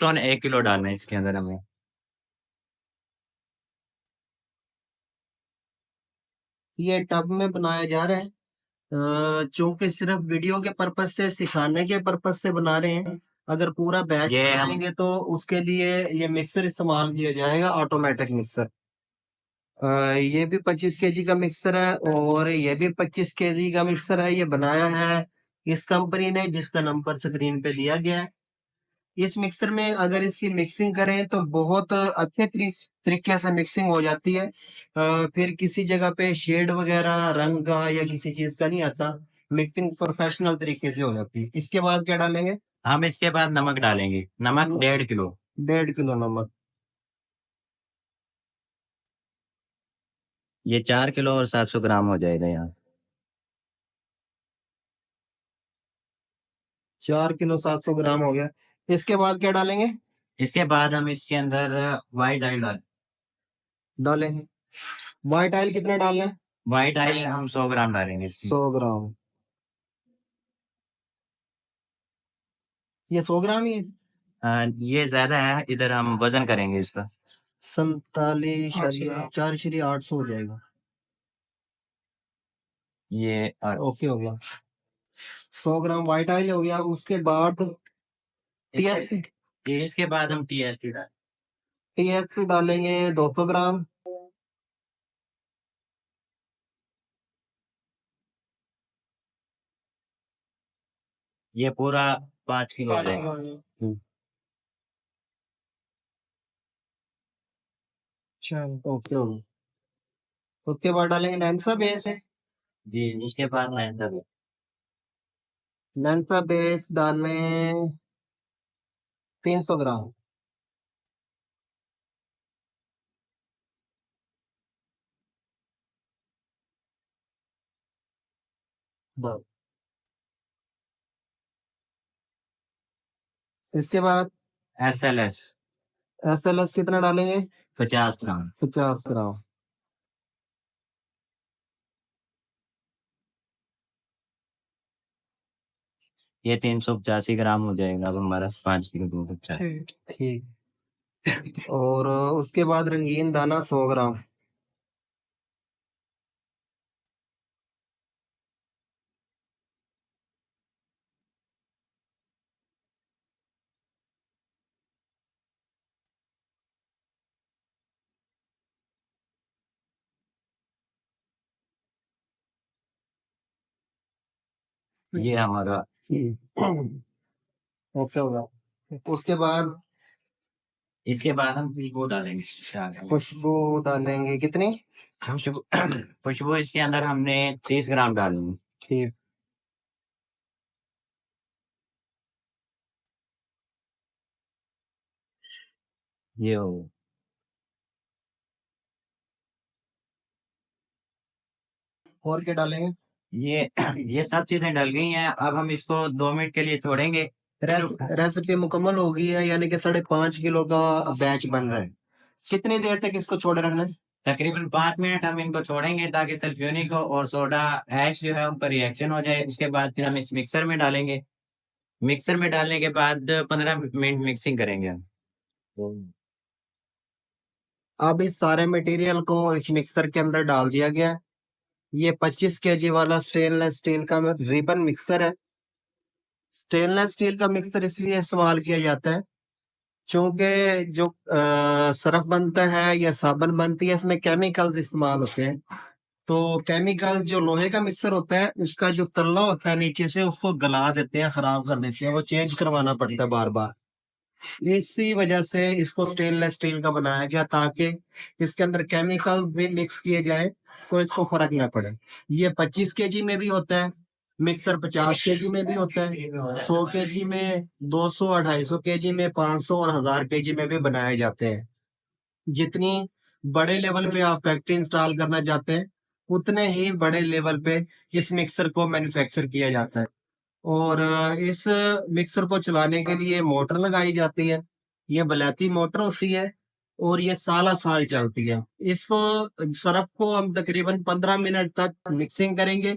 Tone 1 kilo डालना है इसके अंदर हमें। ये टब में बनाया जा रहा है, चूंकि सिर्फ वीडियो के पर्पज से, सिखाने के पर्पज से बना रहे हैं। अगर पूरा बैच ये हम बनाएंगे तो उसके लिए ये मिक्सर इस्तेमाल किया जाएगा, ऑटोमेटिक मिक्सर। ये भी 25 kg का मिक्सर है और ये भी 25 kg का मिक्सर है। ये बनाया है इस कंपनी ने जिसका नंबर स्क्रीन पे दिया गया है। इस मिक्सर में अगर इसकी मिक्सिंग करें तो बहुत अच्छे तरीके से मिक्सिंग हो जाती है। फिर किसी जगह पे शेड वगैरह रंग का या किसी चीज का नहीं आता। मिक्सिंग प्रोफेशनल तरीके से हो जाती है। इसके बाद क्या डालेंगे? हम इसके बाद नमक डालेंगे, नमक 1.5 किलो। 1.5 किलो नमक। ये 4 किलो और 700 ग्राम हो जाएगा यहाँ। 4 किलो 700 ग्राम हो गया। इसके बाद क्या डालेंगे? इसके बाद हम इसके अंदर व्हाइट ऑयल डालेंगे। व्हाइट ऑयल कितना डालना है? व्हाइट ऑयल हम 100 ग्राम डालेंगे इसकी। 100 ग्राम। ये 100 ग्राम ही है। ये ज्यादा है, इधर हम वजन करेंगे इसका। 47 4 श्री 800 हो जाएगा। ये ओके हो गया। 100 ग्राम व्हाइट ऑयल हो गया। उसके बाद टीएसपी। इसके बाद हम टीएसपी डालेंगे। टीएसपी डालेंगे 200 ग्राम। ये पूरा 5 किलो हो जाएगा। चलो ओके हो गया। उसके बाद डालेंगे नैन्सा बेस। जी, उसके बाद मैं सब नैन्सा बेस डालने 300 ग्राम। बस। इसके बाद एसएलएस एसएलएस कितना डालेंगे? 50 ग्राम। 50 ग्राम। ये 385 ग्राम हो जाएगा अब हमारा 5 किलो 250। ठीक। और उसके बाद रंगीन दाना 100 ग्राम। ये हमारा। ओके होगा। उसके बाद इसके बाद हम खुशबू डालेंगे, क्या है? खुशबू डालेंगे कितनी? खुशबू खुशबू इसके अंदर हमने 30 ग्राम डालेंगे। ठीक। ये हो। और क्या डालेंगे? ये ये सब चीजें डल गई हैं, अब हम इसको 2 मिनट के लिए छोड़ेंगे। रेसिपी मुकम्मल हो गई है, यानी कि 5.5 किलो का बैच बन रहा है। कितनी देर तक इसको छोड़े रखना है? तकरीबन 5 मिनट हम इनको छोड़ेंगे ताकि सल्फ्यूनिक और सोडा ऐश जो है उन पर रिएक्शन हो जाए। उसके बाद फिर हम इस मिक्सर में डालेंगे। मिक्सर में डालने के बाद 15 मिनट मिक्सिंग करेंगे हम। अब इस सारे मटेरियल को इस मिक्सर के अंदर डाल दिया गया है। ये 25 kg वाला स्टेनलेस स्टील का रिबन मिक्सर है। स्टेनलेस स्टील का मिक्सर इसलिए इस्तेमाल किया जाता है क्योंकि जो सरफ बनता है या साबुन बनती है, इसमें केमिकल्स इस्तेमाल होते हैं। तो केमिकल जो लोहे का मिक्सर होता है उसका जो तल्ला होता है नीचे से उसको गला देते हैं, खराब कर देते हैं। वो चेंज करवाना पड़ता है बार बार। इसी वजह से इसको स्टेनलेस स्टील का बनाया गया ताकि इसके अंदर केमिकल भी मिक्स किए जाए तो इसको फर्क ना पड़े। ये 25 kg में भी होता है मिक्सर, 50 kg में भी होता है, 100 kg में, 200 250 kg में, 500 और 1000 kg में भी बनाए जाते हैं। जितनी बड़े लेवल पे आप फैक्ट्री इंस्टॉल करना चाहते हैं उतने ही बड़े लेवल पे इस मिक्सर को मैन्युफैक्चर किया जाता है। और इस मिक्सर को चलाने के लिए मोटर लगाई जाती है। ये बलाती मोटर होती है और ये साला साल चलती है। इसको सरफ को हम तकरीबन 15 मिनट तक मिक्सिंग करेंगे।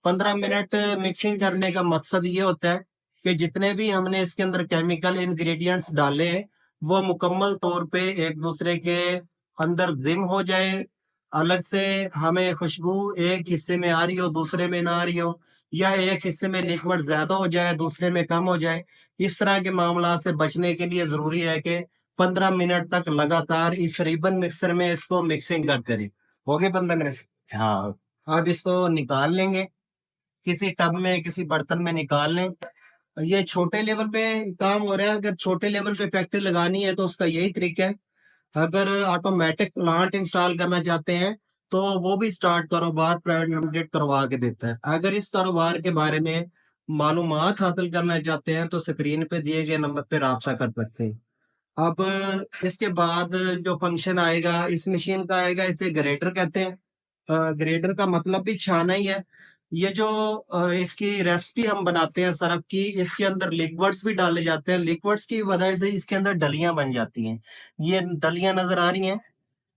15 मिनट मिक्सिंग करने का मकसद ये होता है कि जितने भी हमने इसके अंदर केमिकल इंग्रेडिएंट्स डाले हैं वो मुकम्मल तौर पे एक दूसरे के अंदर जिम हो जाए, अलग से हमें खुशबू एक हिस्से में आ रही हो दूसरे में ना आ रही हो, या एक हिस्से में लिक्विड ज्यादा हो जाए दूसरे में कम हो जाए। इस तरह के मामला से बचने के लिए जरूरी है कि 15 मिनट तक लगातार इस रिबन मिक्सर में इसको मिक्सिंग करते रहे। हो गए 15 मिनट। हाँ। अब इसको निकाल लेंगे, किसी टब में किसी बर्तन में निकाल लें। ये छोटे लेवल पे काम हो रहा है, अगर छोटे लेवल पे फैक्ट्री लगानी है तो उसका यही तरीका है। अगर ऑटोमेटिक प्लांट इंस्टॉल करना चाहते हैं तो वो भी स्टार्ट कारोबार प्राइवेट लिमिटेड करवा के देता है। अगर इस कारोबार के बारे में मालूमात हासिल करना चाहते हैं तो स्क्रीन पे दिए गए नंबर पे राब्ता कर सकते हैं। अब इसके बाद जो फंक्शन आएगा इस मशीन का आएगा, इसे ग्रेटर कहते हैं। ग्रेटर का मतलब भी छाना ही है। ये जो इसकी रेसिपी हम बनाते हैं सरफ की, इसके अंदर लिक्विड्स भी डाले जाते हैं। लिक्विड्स की वजह से इसके अंदर डलियां बन जाती हैं। ये डलियां नजर आ रही हैं,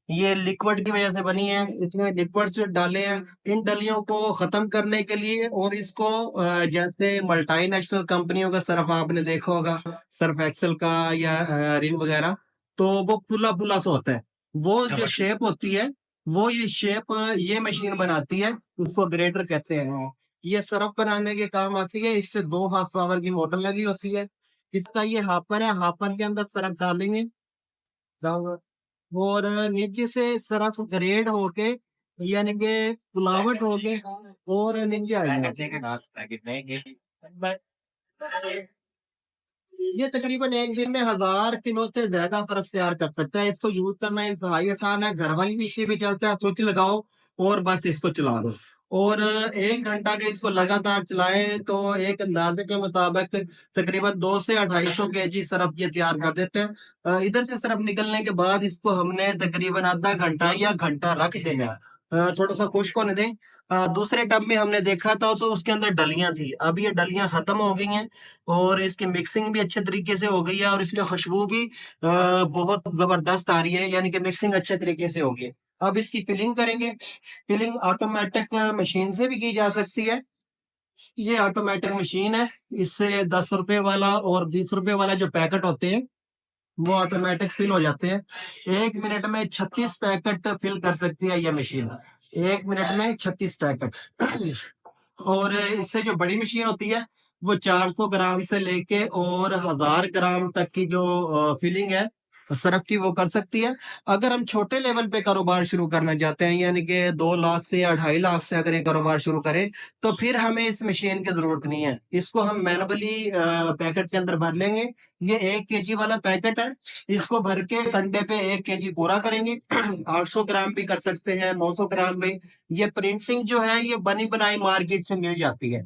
ये लिक्विड की वजह से बनी है। इसमें लिक्विड्स डाले हैं इन डलियों को खत्म करने के लिए, और इसको जैसे मल्टीनेशनल कंपनियों का सरफ आपने देखा होगा, सर्फ एक्सेल का या रिन वगैरह, तो वो फुला फुला सा होता है। वो जो शेप होती है वो ये शेप ये मशीन बनाती है, उसको ग्रेटर कहते हैं। ये सरफ बनाने के काम आती है। इससे 2 हॉर्स पावर की मोटर लगी होती है। इसका ये हापर है, हापर के अंदर सरफ डालेंगे और नीचे से सरफ ग्रेड होके यानी कि पुलावट होके और नीचे आएगा। ये तकरीबन एक दिन में 1000 किलो से ज्यादा सरफ तैयार कर सकता है। इसको यूज करना इंतहाई आसान है, घर वाली मशीन भी चलता है, स्विच लगाओ और बस इसको चला दो। और 1 घंटा के इसको लगातार चलाएं तो एक अंदाजे के मुताबिक तकरीबन 200 से 250 kg सरफ ये तैयार कर देते हैं। इधर से सरफ निकलने के बाद इसको हमने तकरीबन आधा घंटा या घंटा रख देना है। थोड़ा सा खुश्क होने दें। दूसरे टब में हमने देखा था तो उसके अंदर डलियां थी, अब ये डलियां खत्म हो गई हैं और इसकी मिक्सिंग भी अच्छे तरीके से हो गई है और इसमें खुशबू भी बहुत जबरदस्त आ रही है, यानी कि मिक्सिंग अच्छे तरीके से होगी। अब इसकी फिलिंग करेंगे। फिलिंग ऑटोमेटिक मशीन से भी की जा सकती है। ये ऑटोमेटिक मशीन है, इससे 10 रुपए वाला और 20 रुपए वाला जो पैकेट होते हैं वो ऑटोमेटिक फिल हो जाते हैं। 1 मिनट में 36 पैकेट फिल कर सकती है ये मशीन। 1 मिनट में 36 पैकेट। और इससे जो बड़ी मशीन होती है वो 400 ग्राम से लेके और 1000 ग्राम तक की जो फिलिंग है सरफ की वो कर सकती है। अगर हम छोटे लेवल पे कारोबार शुरू करना चाहते हैं, यानी कि 2 लाख से या 2.5 लाख से अगर ये कारोबार शुरू करें, तो फिर हमें इस मशीन की जरूरत नहीं है। इसको हम मैनुअली पैकेट के अंदर भर लेंगे। ये 1 kg वाला पैकेट है, इसको भर के कंडे पे 1 kg पूरा करेंगे। 800 ग्राम भी कर सकते हैं, 900 ग्राम भी। ये प्रिंटिंग जो है ये बनी बनाई मार्केट से मिल जाती है।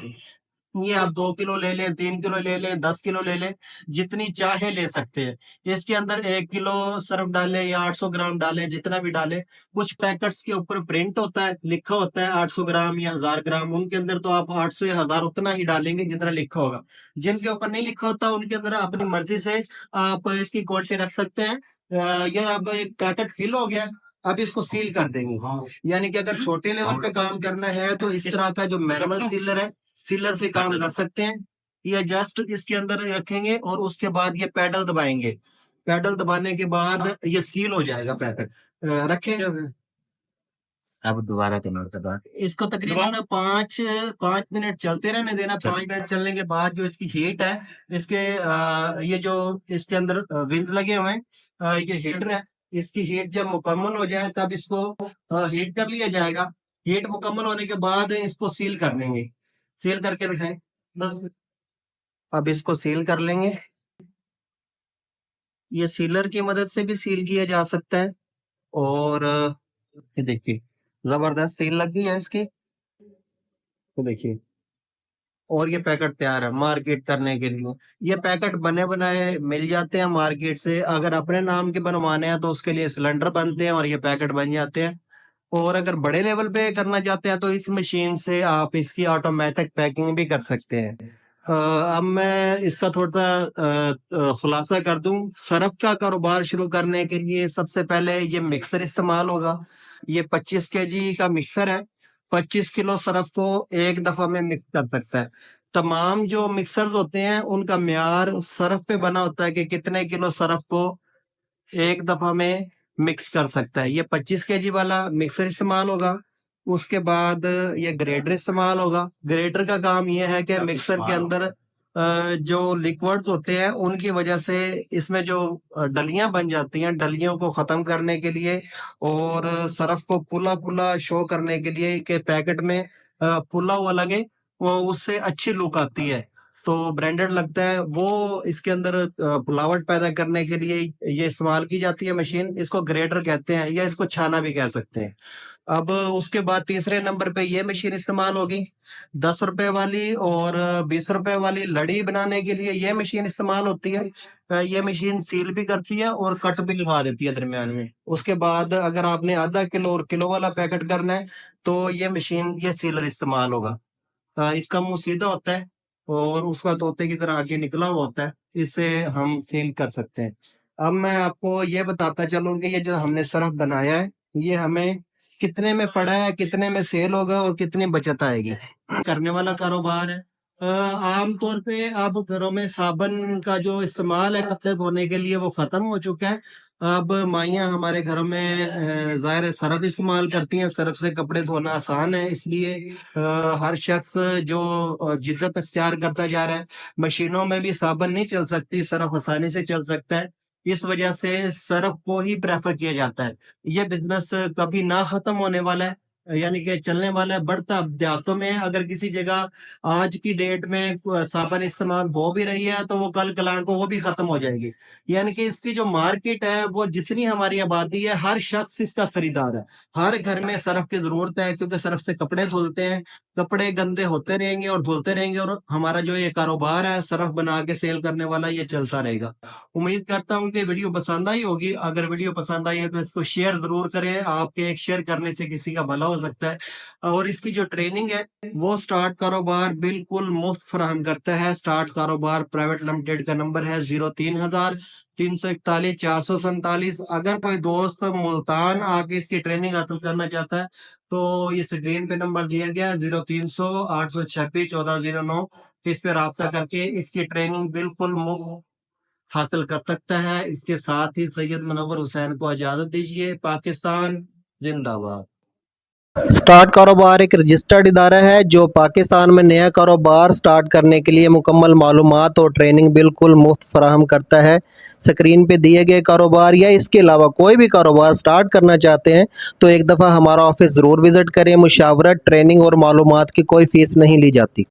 ये आप 2 किलो ले लें, 3 किलो ले लें, 10 किलो ले लें, जितनी चाहे ले सकते हैं। इसके अंदर 1 किलो सर्फ डालें या 800 ग्राम डालें, जितना भी डालें। कुछ पैकेट्स के ऊपर प्रिंट होता है, लिखा होता है 800 ग्राम या 1000 ग्राम, उनके अंदर तो आप 800 या 1000 उतना ही डालेंगे जितना लिखा होगा। जिनके ऊपर नहीं लिखा होता उनके अंदर अपनी मर्जी से आप इसकी क्वांटिटी रख सकते हैं। यह अब एक पैकेट फिल हो गया, अब इसको सील कर देंगे। यानी कि अगर छोटे लेवल पे काम करना है तो इस तरह का जो मैनुअल सीलर है, सीलर से काम कर सकते हैं। या जस्ट इसके अंदर रखेंगे और उसके बाद ये पैडल दबाएंगे। पैडल दबाने के बाद ये सील हो जाएगा पैकेट। रखें अब दोबारा कन्वर्ट कर दो। इसको तकरीबन 5 5 मिनट चलते रहने देना। 5 मिनट चलने के बाद जो इसकी हीट है, इसके ये जो इसके अंदर व्हील्स लगे हुए हैं, ये हीटर है। इसकी हीट जब मुकम्मल हो जाए तब इसको हीट कर लिया जाएगा। हीट मुकम्मल होने के बाद इसको सील कर लेंगे। सील करके दिखाएं बस। अब इसको सील कर लेंगे। ये सीलर की मदद से भी सील किया जा सकता है। और ये देखिए जबरदस्त सील लग गई है इसकी, तो देखिए। और ये पैकेट तैयार है मार्केट करने के लिए। ये पैकेट बने बनाए मिल जाते हैं मार्केट से। अगर अपने नाम के बनवाने हैं तो उसके लिए सिलेंडर बनते हैं और ये पैकेट बन जाते हैं। और अगर बड़े लेवल पे करना चाहते हैं तो इस मशीन से आप इसकी ऑटोमेटिक पैकिंग भी कर सकते हैं। अब मैं इसका थोड़ा सा खुलासा कर दूं। सरफ का कारोबार शुरू करने के लिए सबसे पहले ये मिक्सर इस्तेमाल होगा। ये 25 kg का मिक्सर है। 25 किलो सरफ को एक दफा में मिक्स कर सकता है। तमाम जो मिक्सर होते हैं उनका म्यार सरफ पे बना होता है कि कितने किलो सरफ को एक दफा में मिक्स कर सकता है। ये 25 केजी वाला मिक्सर इस्तेमाल होगा। उसके बाद ये ग्रेडर इस्तेमाल होगा। ग्रेडर का काम ये है कि मिक्सर के अंदर जो लिक्विड्स होते हैं उनकी वजह से इसमें जो डलियां बन जाती हैं, डलियों को खत्म करने के लिए और सरफ को पुला पुला शो करने के लिए कि पैकेट में पुला हुआ लगे, वो उससे अच्छी लुक आती है, तो ब्रांडेड लगता है। वो इसके अंदर पुलावट पैदा करने के लिए ये इस्तेमाल की जाती है मशीन। इसको ग्रेटर कहते हैं या इसको छाना भी कह सकते हैं। अब उसके बाद तीसरे नंबर पे ये मशीन इस्तेमाल होगी। 10 रुपए वाली और 20 रुपए वाली लड़ी बनाने के लिए ये मशीन इस्तेमाल होती है। ये मशीन सील भी करती है और कट भी लगा देती है दरमियान में। उसके बाद अगर आपने आधा किलो और किलो वाला पैकेट करना है तो ये मशीन, ये सीलर इस्तेमाल होगा। इसका मुंह सीधा होता है और उसका तोते की तरह आगे निकला हुआ होता है, इससे हम सील कर सकते हैं। अब मैं आपको ये बताता चलूं कि ये जो हमने सरफ बनाया है ये हमें कितने में पड़ा है, कितने में सेल होगा और कितनी बचत आएगी। करने वाला कारोबार है। आमतौर पे अब घरों में साबुन का जो इस्तेमाल है कपड़े धोने के लिए वो खत्म हो चुका है। अब माइयाँ हमारे घरों में ज़ाहिर है सरफ इस्तेमाल करती हैं। सरफ से कपड़े धोना आसान है, इसलिए हर शख्स जो जिद्दत अख्तियार करता जा रहा है। मशीनों में भी साबुन नहीं चल सकती, सरफ आसानी से चल सकता है। इस वजह से सरफ को ही प्रेफर किया जाता है। ये बिजनेस कभी ना खत्म होने वाला है, यानी कि चलने वाला है, बढ़ता। अब देहातों में अगर किसी जगह आज की डेट में साबुन इस्तेमाल हो भी रही है तो वो कल कलां को वो भी खत्म हो जाएगी। यानी कि इसकी जो मार्केट है वो जितनी हमारी आबादी है हर शख्स इसका खरीदार है। हर घर में सरफ की जरूरत है क्योंकि सरफ से कपड़े धुलते हैं, कपड़े गंदे होते रहेंगे और धुलते रहेंगे और हमारा जो ये कारोबार है सरफ बना के सेल करने वाला ये चलता रहेगा। उम्मीद करता हूँ कि वीडियो पसंद आई होगी। अगर वीडियो पसंद आई है तो इसको शेयर जरूर करें। आपके एक शेयर करने से किसी का भला हो सकता है। और इसकी जो ट्रेनिंग है वो स्टार्ट कारोबार बिल्कुल मुफ्त फराहम करता है। स्टार्ट कारोबार प्राइवेट लिमिटेड का नंबर है 03,341 अगर कोई दोस्त मुल्तान आके इसकी ट्रेनिंग हासिल करना चाहता है तो ये स्क्रीन पे नंबर दिया गया है 0300 826 1409। इस पे राब्ता करके इसकी ट्रेनिंग बिल्कुल मुफ्त हासिल कर सकता है। इसके साथ ही सैयद मुनव्वर हुसैन को इजाजत दीजिए। पाकिस्तान जिंदाबाद। स्टार्ट कारोबार एक रजिस्टर्ड इदारा है जो पाकिस्तान में नया कारोबार स्टार्ट करने के लिए मुकम्मल मालूमात और ट्रेनिंग बिल्कुल मुफ्त फराहम करता है। स्क्रीन पे दिए गए कारोबार या इसके अलावा कोई भी कारोबार स्टार्ट करना चाहते हैं तो एक दफ़ा हमारा ऑफिस ज़रूर विज़िट करें। मुशावरत, ट्रेनिंग और मालूमात की कोई फ़ीस नहीं ली जाती।